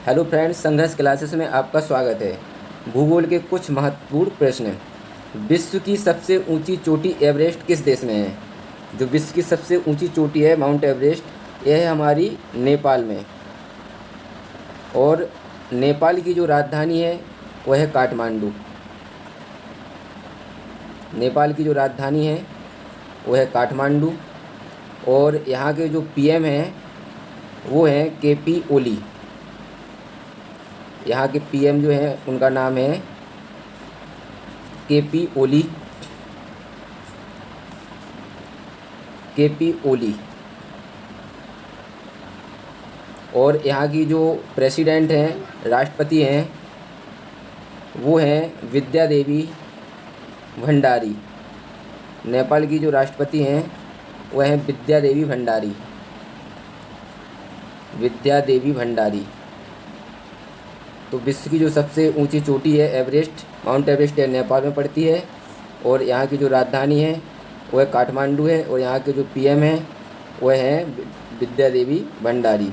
Hello friends, संघर्ष classes में आपका स्वागत है। भूगोल के कुछ महत्वपूर्ण प्रश्न। विश्व की सबसे ऊंची चोटी एवरेस्ट किस देश में है? जो विश्व की सबसे ऊंची चोटी है माउंट एवरेस्ट, यह है हमारी नेपाल में। और नेपाल की जो राजधानी है वह है काठमांडू। नेपाल की जो राजधानी है वह है काठमांडू। और यहाँ के जो पीएम हैं वो हैं केपी ओली। यहाँ के पीएम जो हैं उनका नाम है केपी ओली। केपी ओली। और यहाँ की जो प्रेसिडेंट हैं, राष्ट्रपति हैं, वो हैं विद्या देवी भंडारी। नेपाल की जो राष्ट्रपति हैं वह हैं विद्या देवी भंडारी। विद्या देवी भंडारी। तो विश्व की जो सबसे ऊंची चोटी है एवरेस्ट, माउंट एवरेस्ट, है नेपाल में पड़ती है। और यहाँ की जो राजधानी है वह काठमांडू है। और यहाँ के जो पीएम हैं वह हैं विद्या देवी भंडारी।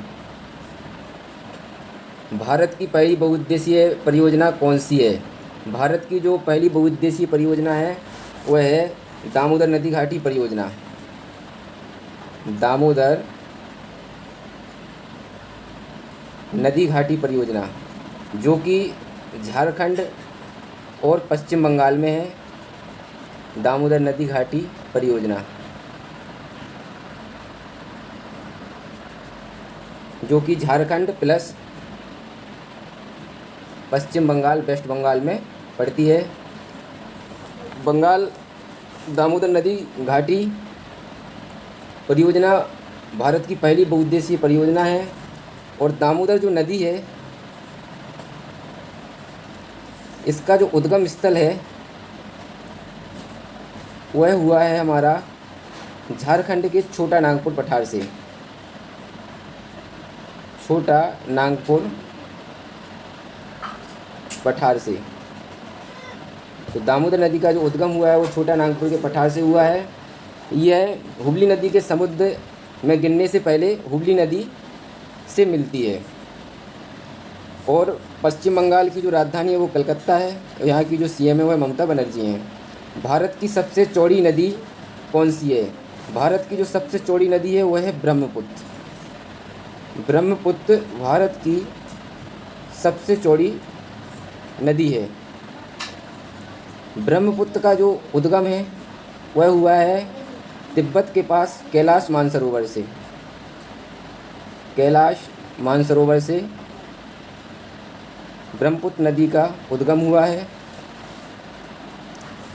भारत की पहली बहुउद्देशीय परियोजना कौन सी है? भारत की जो पहली बहुउद्देशीय परियोजना है वह है दामोदर नदी घाटी परियोजना। दामोदर नदी घाटी परियोजना, जो कि झारखंड और पश्चिम बंगाल में है। दामोदर नदी घाटी परियोजना, जो कि झारखंड प्लस पश्चिम बंगाल, वेस्ट बंगाल में पड़ती है। दामोदर नदी घाटी परियोजना भारत की पहली बहुउद्देशीय परियोजना है। और दामोदर जो नदी है, इसका जो उद्गम स्थल है वह हुआ है हमारा झारखंड के छोटा नागपुर पठार से। छोटा नागपुर पठार से। तो दामोदर नदी का जो उद्गम हुआ है वो छोटा नागपुर के पठार से हुआ है। यह हुगली नदी के समुद्र में गिरने से पहले हुगली नदी से मिलती है। और पश्चिम बंगाल की जो राजधानी है वो कलकत्ता है। और यहाँ की जो सीएम है वह ममता बनर्जी हैं। भारत की सबसे चौड़ी नदी कौन सी है? भारत की जो सबसे चौड़ी नदी है वह है ब्रह्मपुत्र। ब्रह्मपुत्र भारत की सबसे चौड़ी नदी है। ब्रह्मपुत्र का जो उद्गम है वह हुआ है तिब्बत के पास कैलाश मानसरोवर से। कैलाश मानसरोवर से ब्रह्मपुत्र नदी का उद्गम हुआ है।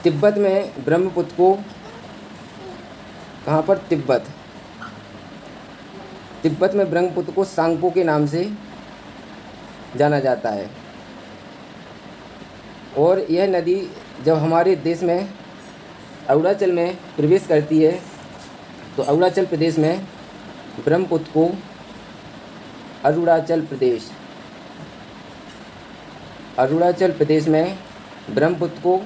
तिब्बत में ब्रह्मपुत्र को कहाँ पर? तिब्बत में ब्रह्मपुत्र को सांगपो के नाम से जाना जाता है। और यह नदी जब हमारे देश में अरुणाचल में प्रवेश करती है तो अरुणाचल प्रदेश में ब्रह्मपुत्र को अरुणाचल प्रदेश में ब्रह्मपुत्र को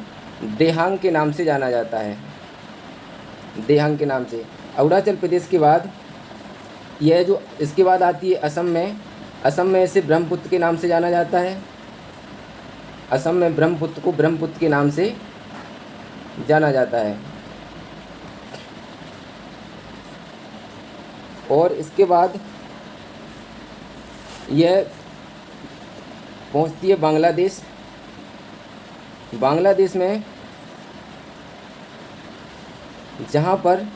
देहांग के नाम से जाना जाता है। देहांग के नाम से। अरुणाचल प्रदेश के बाद यह जो इसके बाद आती है असम में। असम में इसे ब्रह्मपुत्र के नाम से जाना जाता है। असम में ब्रह्मपुत्र को ब्रह्मपुत्र के नाम से जाना जाता है। और इसके बाद यह पहुंचती है बांग्लादेश। बांग्लादेश में जहाँ पर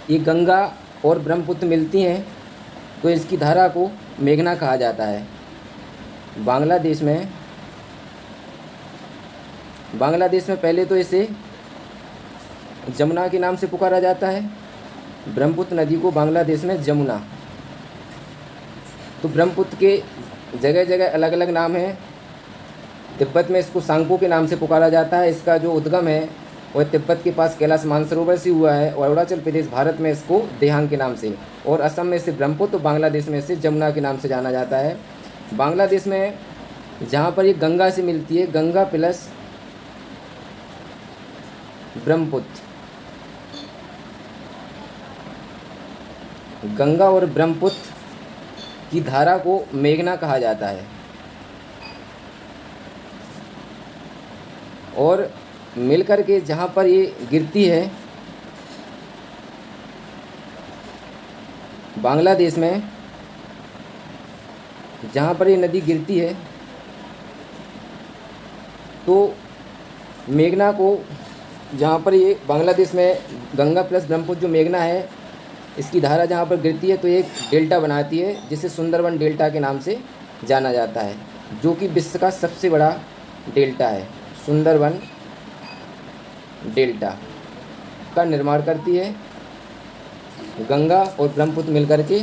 ये गंगा और ब्रह्मपुत्र मिलती हैं तो इसकी धारा को मेघना कहा जाता है। बांग्लादेश में पहले तो इसे जमुना के नाम से पुकारा जाता है। ब्रह्मपुत्र नदी को बांग्लादेश में जमुना। तो ब्रह्मपुत्र के जगह जगह अलग अलग नाम हैं। तिब्बत में इसको सांगपो के नाम से पुकारा जाता है। इसका जो उद्गम है वह तिब्बत के पास कैलाश मानसरोवर से हुआ है। और अरुणाचल प्रदेश भारत में इसको देहांग के नाम से, और असम में इसे ब्रह्मपुत्र, तो बांग्लादेश में इसे जमुना के नाम से जाना जाता है। बांग्लादेश में जहाँ पर ये गंगा से मिलती है, गंगा प्लस ब्रह्मपुत्र, गंगा और ब्रह्मपुत्र की धारा को मेघना कहा जाता है। और मिलकर के जहाँ पर ये गिरती है बांग्लादेश में, जहाँ पर ये नदी गिरती है, तो मेघना को, जहाँ पर ये बांग्लादेश में गंगा प्लस ब्रह्मपुत्र जो मेघना है, इसकी धारा जहाँ पर गिरती है तो एक डेल्टा बनाती है जिसे सुंदरबन डेल्टा के नाम से जाना जाता है, जो कि विश्व का सबसे बड़ा डेल्टा है। सुंदरबन डेल्टा का निर्माण करती है गंगा और ब्रह्मपुत्र मिलकर के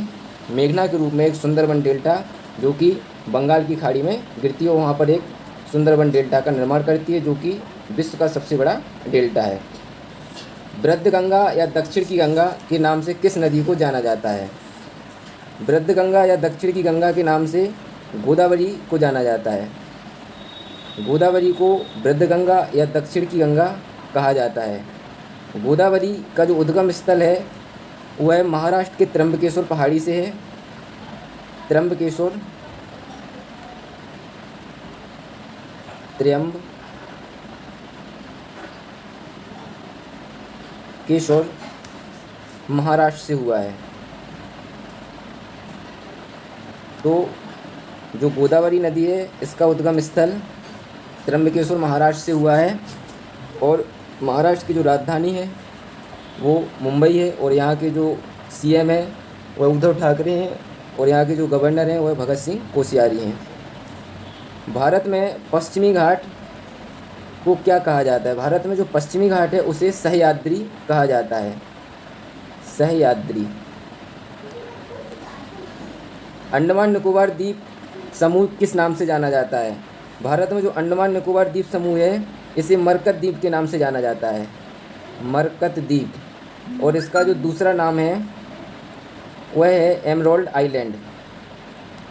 मेघना के रूप में एक सुंदरबन डेल्टा, जो कि बंगाल की खाड़ी में गिरती है, वहाँ पर एक सुंदरबन डेल्टा का निर्माण करती है, जो कि विश्व का सबसे बड़ा डेल्टा है। वृद्ध गंगा या दक्षिण की गंगा के नाम से किस नदी को जाना जाता है? वृद्ध गंगा या दक्षिण की गंगा के नाम से गोदावरी को जाना जाता है। गोदावरी को वृद्ध गंगा या दक्षिण की गंगा कहा जाता है। गोदावरी का जो उद्गम स्थल है वह महाराष्ट्र के त्र्यंबकेश्वर पहाड़ी से है। त्र्यंबकेश्वर महाराष्ट्र से हुआ है। तो जो गोदावरी नदी है इसका उद्गम स्थल त्र्यंबकेश्वर महाराष्ट्र से हुआ है। और महाराष्ट्र की जो राजधानी है वो मुंबई है, और यहाँ के जो सीएम है वह उद्धव ठाकरे हैं, और यहाँ के जो गवर्नर हैं वह भगत सिंह कोश्यारी हैं। भारत में पश्चिमी घाट को क्या कहा जाता है? भारत में जो पश्चिमी घाट है उसे सह्याद्री कहा जाता है। सह्याद्री। अंडमान निकोबार द्वीप समूह किस नाम से जाना जाता है? भारत में जो अंडमान निकोबार द्वीप समूह है इसे मरकत द्वीप के नाम से जाना जाता है। मरकत द्वीप। और इसका जो दूसरा नाम है वह है एमरोल्ड आइलैंड,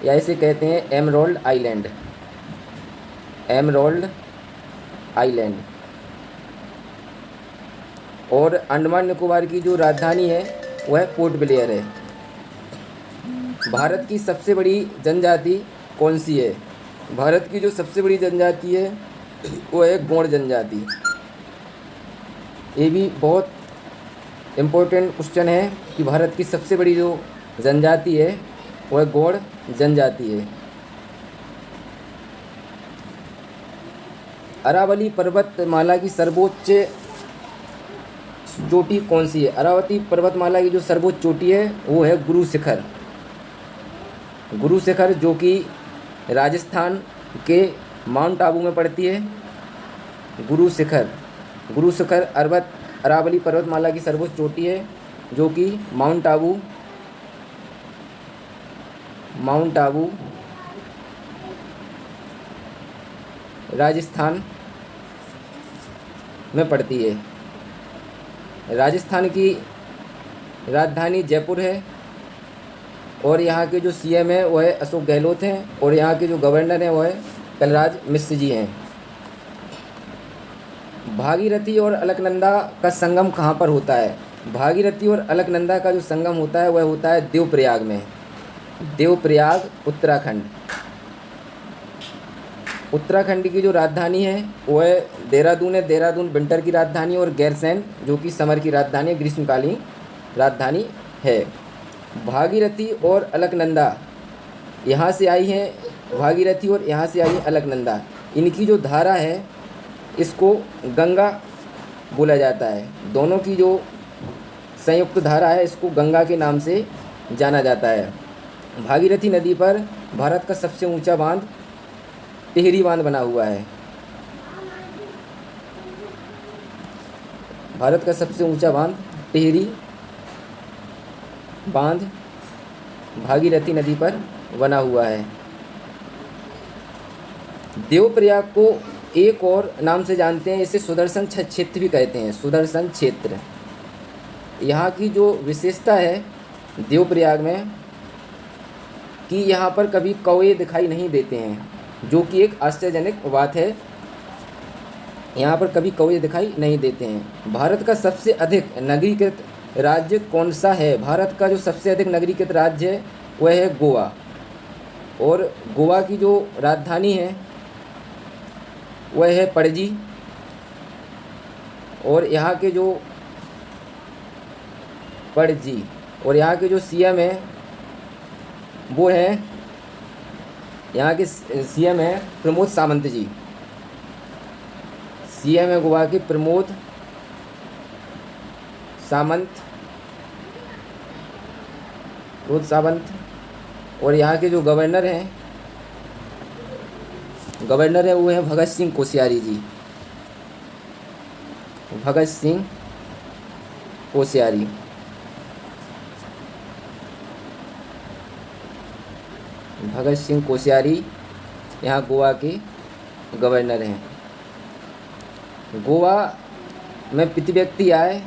या इसे कहते हैं एमरोल्ड आइलैंड। Emerald island. और अंडमान निकोबार की जो राजधानी है वह पोर्ट ब्लेयर है। भारत की सबसे बड़ी जनजाति कौन सी है? भारत की जो सबसे बड़ी जनजाति है वो है गोंड जनजाति। ये भी बहुत इम्पोर्टेंट क्वेश्चन है कि भारत की सबसे बड़ी जो जनजाति है वह गोंड जनजाति है। अरावली पर्वतमाला की सर्वोच्च चोटी कौन सी है? अरावती पर्वतमाला की जो सर्वोच्च चोटी है वो है गुरु शिखर। गुरु शिखर, जो कि राजस्थान के माउंट आबू में पड़ती है। गुरु शिखर। गुरु शिखर अरावली पर्वतमाला की सर्वोच्च चोटी है, जो कि माउंट आबू राजस्थान में पड़ती है। राजस्थान की राजधानी जयपुर है, और यहाँ के जो सीएम है वह अशोक गहलोत हैं, और यहाँ के जो गवर्नर हैं वह कलराज मिश्र जी हैं। भागीरथी और अलकनंदा का संगम कहाँ पर होता है? भागीरथी और अलकनंदा का जो संगम होता है वह होता है देवप्रयाग में। देवप्रयाग, उत्तराखंड। उत्तराखंड की जो राजधानी है वह देहरादून है। देहरादून विंटर की राजधानी, और गैरसैंण जो कि समर की राजधानी, ग्रीष्मकालीन राजधानी है। भागीरथी और अलकनंदा यहाँ से आई हैं। भागीरथी और यहाँ से आई है अलकनंदा। इनकी जो धारा है इसको गंगा बोला जाता है। दोनों की जो संयुक्त धारा है इसको गंगा के नाम से जाना जाता है। भागीरथी नदी पर भारत का सबसे ऊंचा बांध टिहरी बांध बना हुआ है। भारत का सबसे ऊंचा बांध टिहरी बांध भागीरथी नदी पर बना हुआ है। देवप्रयाग को एक और नाम से जानते हैं, इसे सुदर्शन क्षेत्र भी कहते हैं। सुदर्शन क्षेत्र। यहाँ की जो विशेषता है देवप्रयाग में कि यहाँ पर कभी कौवे दिखाई नहीं देते हैं, जो कि एक आश्चर्यजनक बात है। यहाँ पर कभी कौवे दिखाई नहीं देते हैं। भारत का सबसे अधिक नगरीकृत राज्य कौन सा है? भारत का जो सबसे अधिक नगरीकृत राज्य है वह है गोवा। और गोवा की जो राजधानी है वह है पणजी। और यहाँ के जो पणजी और यहाँ के जो सीएम है वो है, यहाँ के सीएम है प्रमोद सावंत जी। सीएम है गोवा के प्रमोद सावंत। और यहाँ के जो गवर्नर हैं वो हैं भगत सिंह कोश्यारी जी। भगत सिंह कोश्यारी। भगत सिंह कोश्यारी यहाँ गोवा के गवर्नर हैं। गोवा में प्रति व्यक्ति आय,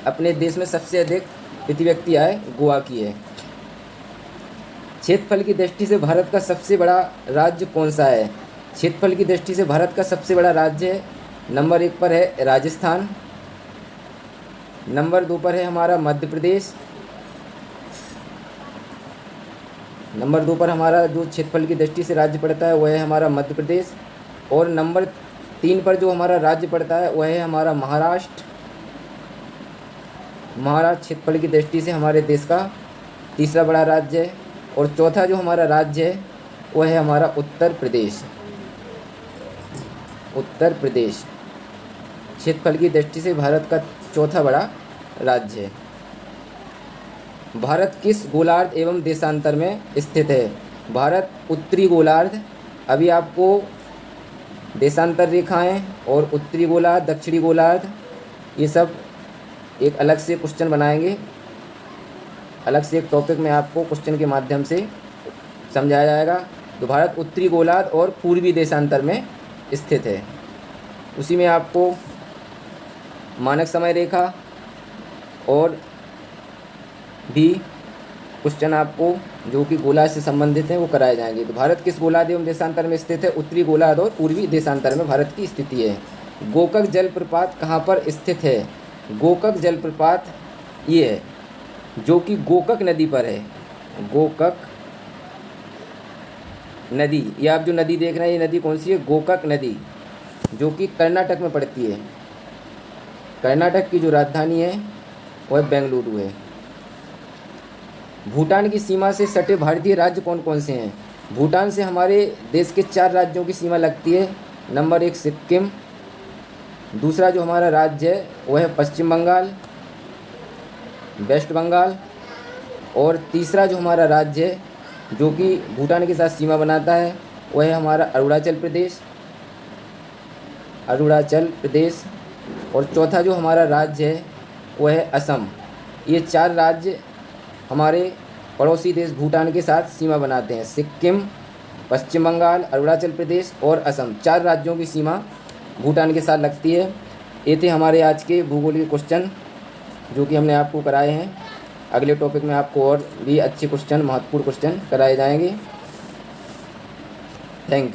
अपने देश में सबसे अधिक प्रति व्यक्ति आय गोवा की है। क्षेत्रफल की दृष्टि से भारत का सबसे बड़ा राज्य कौन सा है? क्षेत्रफल की दृष्टि से भारत का सबसे बड़ा राज्य नंबर 1 पर है राजस्थान, नंबर 2 पर है हमारा मध्य प्रदेश, नंबर 2 पर हमारा जो क्षेत्रफल की दृष्टि से राज्य पड़ता है वह है हमारा मध्य प्रदेश, और नंबर 3 पर जो हमारा राज्य पड़ता है वह है हमारा महाराष्ट्र। महाराष्ट्र क्षेत्रफल की दृष्टि से हमारे देश का तीसरा बड़ा राज्य है। और चौथा जो हमारा राज्य है वह है हमारा उत्तर प्रदेश। उत्तर प्रदेश क्षेत्रफल की दृष्टि से भारत का चौथा बड़ा राज्य है। भारत किस गोलार्ध एवं देशांतर में स्थित है? भारत उत्तरी गोलार्ध, अभी आपको देशांतर रेखाएं और उत्तरी गोलार्ध, दक्षिणी गोलार्ध, ये सब एक अलग से क्वेश्चन बनाएंगे, अलग से एक टॉपिक में आपको क्वेश्चन के माध्यम से समझाया जाएगा। तो भारत उत्तरी गोलार्ध और पूर्वी देशांतर में स्थित है। उसी में आपको मानक समय रेखा और भी क्वेश्चन आपको जो कि गोलार्ध से संबंधित हैं वो कराए जाएंगे। तो भारत किस गोलार्ध एवं देशांतर में स्थित है? उत्तरी गोलार्ध और पूर्वी देशांतर में भारत की स्थिति है। गोकक जलप्रपात कहाँ पर स्थित है? गोकक जलप्रपात ये है जो कि गोकक नदी पर है। गोकक नदी, ये आप जो नदी देख रहे हैं ये नदी कौन सी है? गोकक नदी, जो कि कर्नाटक में पड़ती है। कर्नाटक की जो राजधानी है वह बेंगलुरु है। भूटान की सीमा से सटे भारतीय राज्य कौन कौन से हैं? भूटान से हमारे देश के 4 राज्यों की सीमा लगती है। नंबर 1 सिक्किम, दूसरा जो हमारा राज्य है वह है पश्चिम बंगाल, वेस्ट बंगाल, और तीसरा जो हमारा राज्य है जो कि भूटान के साथ सीमा बनाता है वह है हमारा अरुणाचल प्रदेश। अरुणाचल प्रदेश। और चौथा जो हमारा राज्य है वह है असम। ये 4 राज्य हमारे पड़ोसी देश भूटान के साथ सीमा बनाते हैं। सिक्किम, पश्चिम बंगाल, अरुणाचल प्रदेश और असम, 4 राज्यों की सीमा भूटान के साथ लगती है। ये थे हमारे आज के भूगोल के क्वेश्चन जो कि हमने आपको कराए हैं। अगले टॉपिक में आपको और भी अच्छे क्वेश्चन, महत्वपूर्ण क्वेश्चन कराए जाएंगे। Thank you.